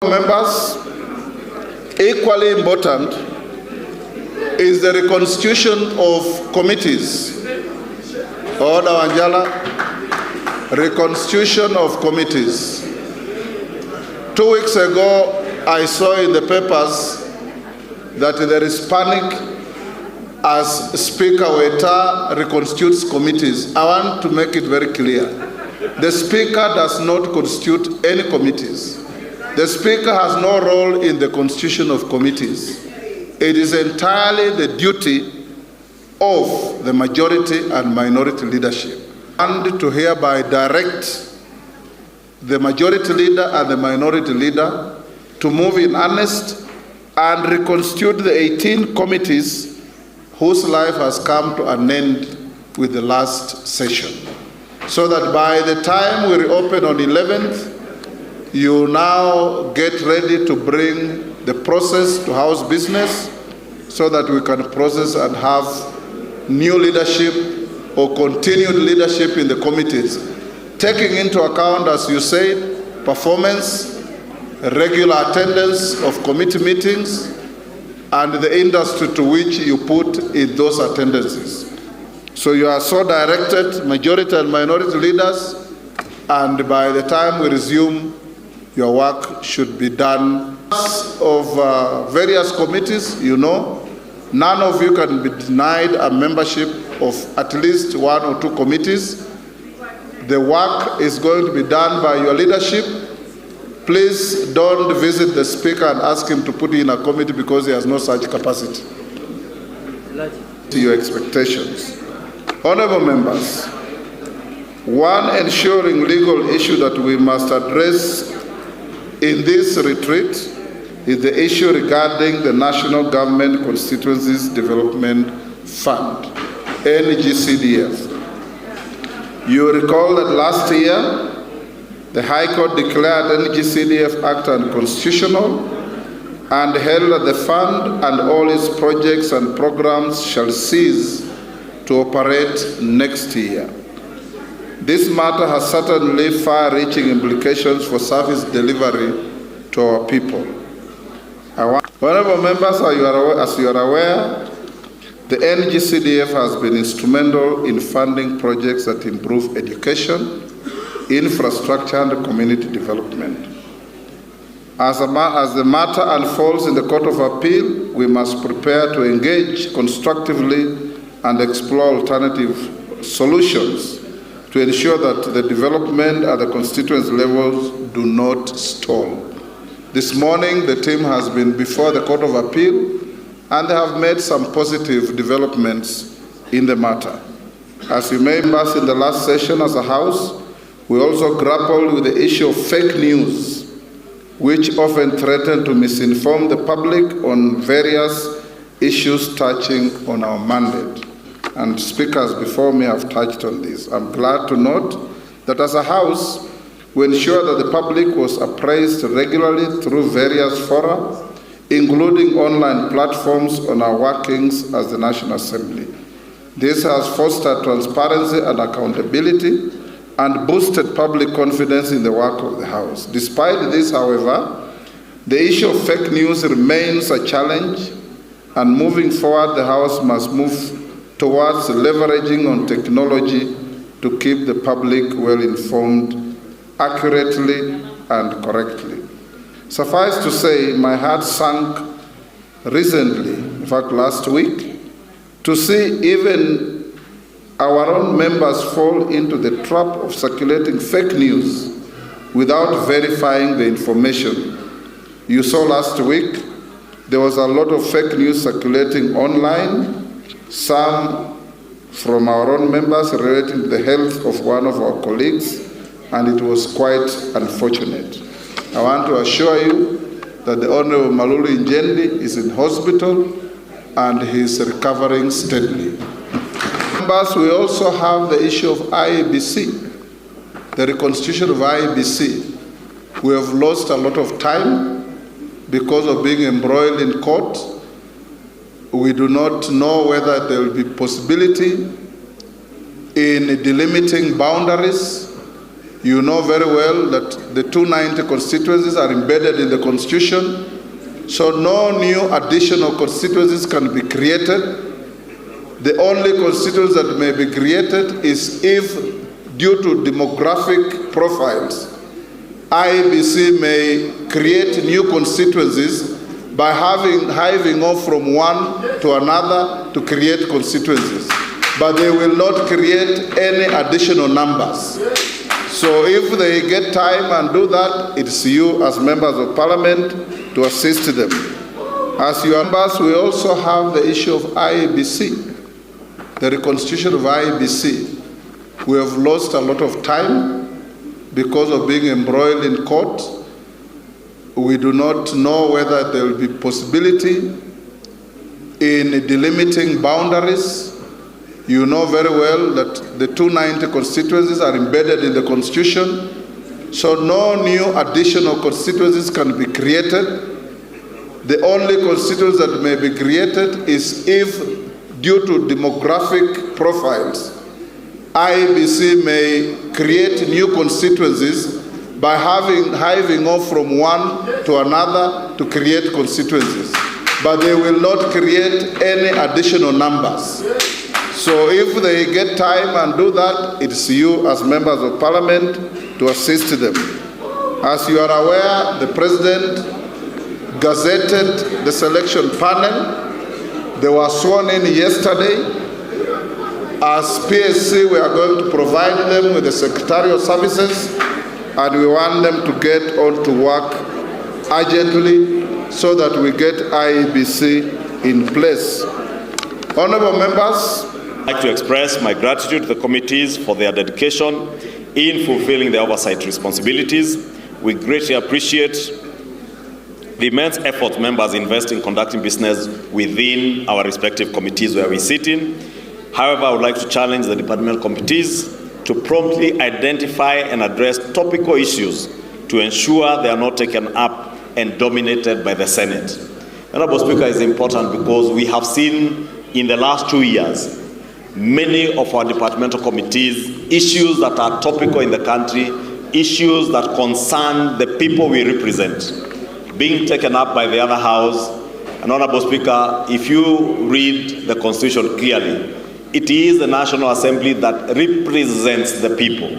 Members, equally important is the reconstitution of committees. Order Wanjala, reconstitution of committees. 2 weeks ago, I saw in the papers that there is panic as Speaker Weta reconstitutes committees. I want to make it very clear. The Speaker does not constitute any committees. The Speaker has no role in the constitution of committees. It is entirely the duty of the majority and minority leadership, and to hereby direct the majority leader and the minority leader to move in earnest and reconstitute the 18 committees whose life has come to an end with the last session, so that by the time we reopen on 11th, you now get ready to bring the process to House business so that we can process and have new leadership or continued leadership in the committees, taking into account, as you said, performance, regular attendance of committee meetings, and the industry to which you put in those attendances. So you are so directed, majority and minority leaders, and by the time we resume, your work should be done. Of various committees, you know, none of you can be denied a membership of at least 1 or 2 committees. The work is going to be done by your leadership. Please don't visit the Speaker and ask him to put in a committee because he has no such capacity. To your expectations. Honorable members, one ensuring legal issue that we must address in this retreat is the issue regarding the National Government Constituencies Development Fund, NGCDF. You recall that last year, the High Court declared NGCDF Act unconstitutional and held that the fund and all its projects and programs shall cease to operate next year. This matter has certainly far-reaching implications for service delivery to our people. Honorable members, as you are aware, the NGCDF has been instrumental in funding projects that improve education, infrastructure, and community development. As the matter unfolds in the Court of Appeal, we must prepare to engage constructively and explore alternative solutions to ensure that the development at the constituency levels do not stall. This morning, the team has been before the Court of Appeal, and they have made some positive developments in the matter. As you may remember, in the last session as a House, we also grappled with the issue of fake news, which often threaten to misinform the public on various issues touching on our mandate. And speakers before me have touched on this. I'm glad to note that as a House, we ensure that the public was appraised regularly through various fora, including online platforms on our workings as the National Assembly. This has fostered transparency and accountability and boosted public confidence in the work of the House. Despite this, however, the issue of fake news remains a challenge, and moving forward, the House must move towards leveraging on technology to keep the public well informed accurately and correctly. Suffice to say, my heart sank recently, in fact last week, to see even our own members fall into the trap of circulating fake news without verifying the information. You saw last week, there was a lot of fake news circulating online, some from our own members relating to the health of one of our colleagues, and it was quite unfortunate. I want to assure you that the Honorable Malulu Njendi is in hospital and he is recovering steadily. Members, we also have the issue of IEBC, the reconstitution of IEBC. We have lost a lot of time because of being embroiled in court. We do not know whether there will be possibility in delimiting boundaries You know very well that the 290 constituencies are embedded in the Constitution, so no new additional constituencies can be created. The only constituency that may be created is if, due to demographic profiles, IEBC may create new constituencies by hiving off from one to another to create constituencies. But they will not create any additional numbers. So if they get time and do that, it's you as members of Parliament to assist them. As your members, we also have the issue of IEBC. The reconstitution of IEBC. We have lost a lot of time because of being embroiled in court. We do not know whether there will be possibility in delimiting boundaries. You know very well that the 290 constituencies are embedded in the Constitution, so no new additional constituencies can be created. The only constituency that may be created is if, due to demographic profiles, IEBC may create new constituencies by hiving off from one to another to create constituencies. But they will not create any additional numbers. So if they get time and do that, it's you as members of Parliament to assist them. As you are aware, the President gazetted the selection panel. They were sworn in yesterday. As PSC, we are going to provide them with the secretarial services, and we want them to get on to work urgently so that we get IEBC in place. Honorable members, I'd like to express my gratitude to the committees for their dedication in fulfilling their oversight responsibilities. We greatly appreciate the immense effort members invest in conducting business within our respective committees where we sit in. However, I would like to challenge the departmental committees to promptly identify and address topical issues to ensure they are not taken up and dominated by the Senate. Honorable Speaker, is important because we have seen in the last 2 years many of our departmental committees, issues that are topical in the country, issues that concern the people we represent, being taken up by the other house. And Honorable Speaker, if you read the Constitution clearly, it is the National Assembly that represents the people.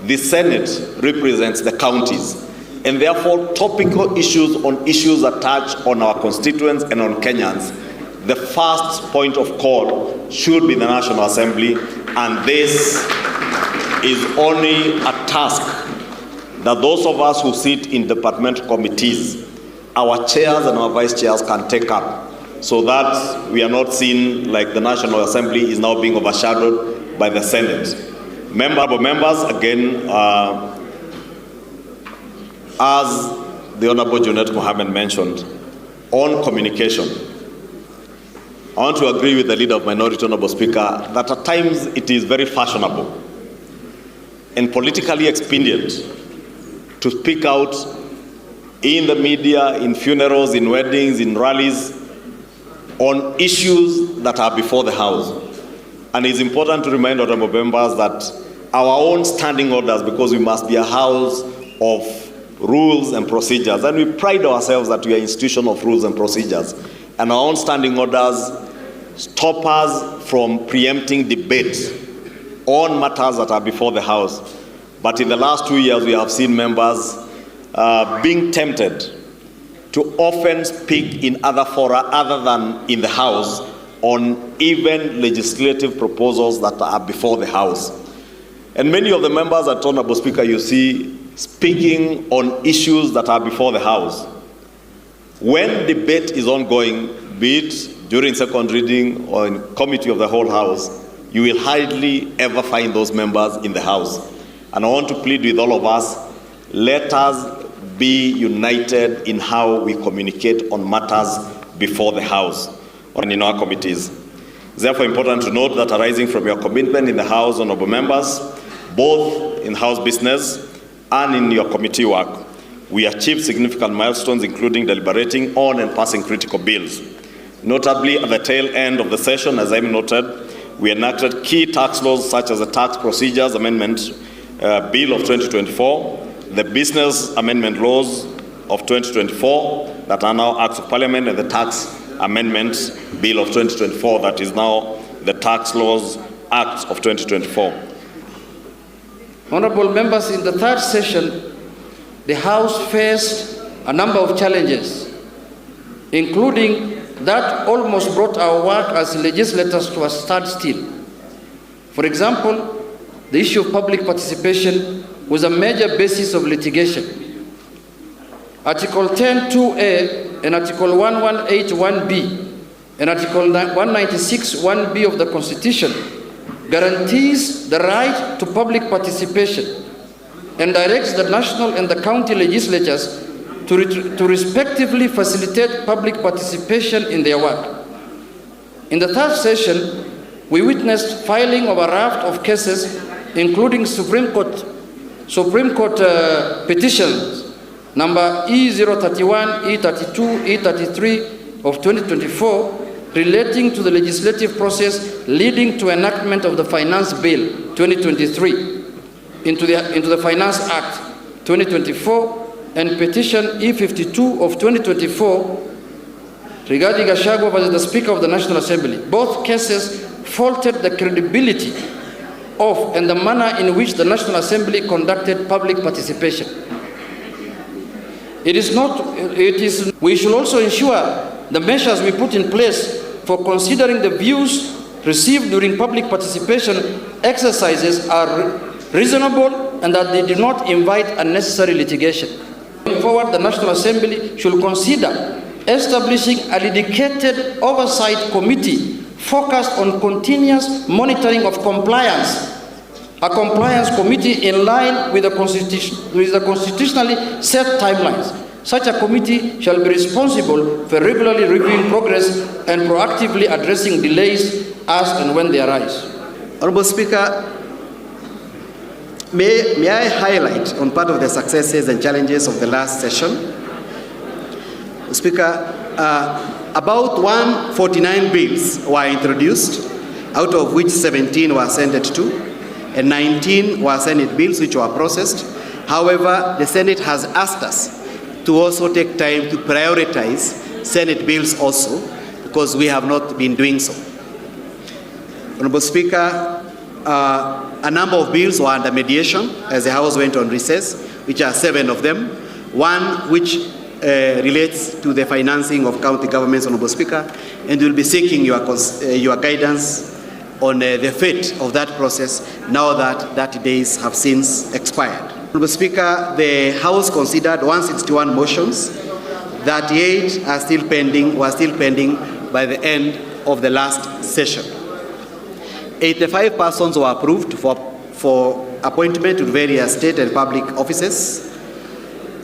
The Senate represents the counties. And therefore, topical issues on issues that touch on our constituents and on Kenyans, the first point of call should be the National Assembly. And this is only a task that those of us who sit in departmental committees, our chairs and our vice chairs can take up, so that we are not seen like the National Assembly is now being overshadowed by the Senate. Members, again, as the Honorable Junet Mohammed mentioned, on communication, I want to agree with the Leader of Minority, Honorable Speaker, that at times it is very fashionable and politically expedient to speak out in the media, in funerals, in weddings, in rallies, on issues that are before the House. And it's important to remind honorable members that our own standing orders, because we must be a house of rules and procedures, and we pride ourselves that we are an institution of rules and procedures, and our own standing orders stop us from preempting debate on matters that are before the House. But in the last 2 years, we have seen members being tempted to often speak in other fora other than in the House on even legislative proposals that are before the House. And many of the members at Honorable Speaker, you see, speaking on issues that are before the House. When debate is ongoing, be it during second reading or in committee of the whole House, you will hardly ever find those members in the House. And I want to plead with all of us, let us be united in how we communicate on matters before the House or in our committees. It's therefore important to note that arising from your commitment in the House, honorable members, both in House business and in your committee work, we achieved significant milestones, including deliberating on and passing critical bills. Notably, at the tail end of the session, as I noted, we enacted key tax laws such as the Tax Procedures Amendment Bill of 2024, the Business Amendment Laws of 2024 that are now Acts of Parliament, and the Tax Amendment Bill of 2024 that is now the Tax Laws Act of 2024. Honorable members, in the third session, the House faced a number of challenges, including that almost brought our work as legislators to a standstill. For example, the issue of public participation was a major basis of litigation. Article 10(2)(a) and Article 1181(b) and Article 196(1)(b) of the Constitution guarantees the right to public participation and directs the national and the county legislatures to respectively facilitate public participation in their work. In the third session, we witnessed filing of a raft of cases, including Supreme Court petitions number E031, E32, E33 of 2024 relating to the legislative process leading to enactment of the Finance Bill 2023 into the Finance Act 2024, and petition E52 of 2024 regarding Gachagua versus the Speaker of the National Assembly. Both cases faulted the credibility of and the manner in which the National Assembly conducted public participation. We should also ensure the measures we put in place for considering the views received during public participation exercises are reasonable and that they do not invite unnecessary litigation. Going forward, the National Assembly should consider establishing a dedicated oversight committee focused on continuous monitoring of compliance, a compliance committee in line with the constitutionally set timelines. Such a committee shall be responsible for regularly reviewing progress and proactively addressing delays as and when they arise. Honorable Speaker, may I highlight on part of the successes and challenges of the last session? Speaker, about 149 bills were introduced, out of which 17 were Senate to, and 19 were Senate bills which were processed. However, the Senate has asked us to also take time to prioritize Senate bills also, because we have not been doing so. Honorable Speaker, a number of bills were under mediation as the House went on recess, which are 7 of them. One which relates to the financing of county governments, Honorable Speaker, and we'll be seeking your guidance on the fate of that process now that 30 days have since expired. Honorable Speaker, the House considered 161 motions. 38 were still pending by the end of the last session. 85 persons were approved for appointment to various state and public offices.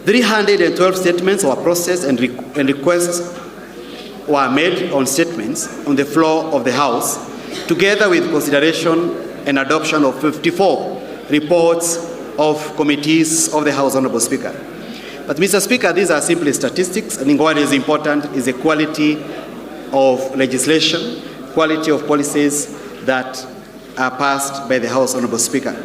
312 statements were processed and requests were made on statements on the floor of the House, together with consideration and adoption of 54 reports of committees of the House, Honorable Speaker. But Mr. Speaker, these are simply statistics. I think what is important is the quality of legislation, quality of policies that are passed by the House, Honorable Speaker.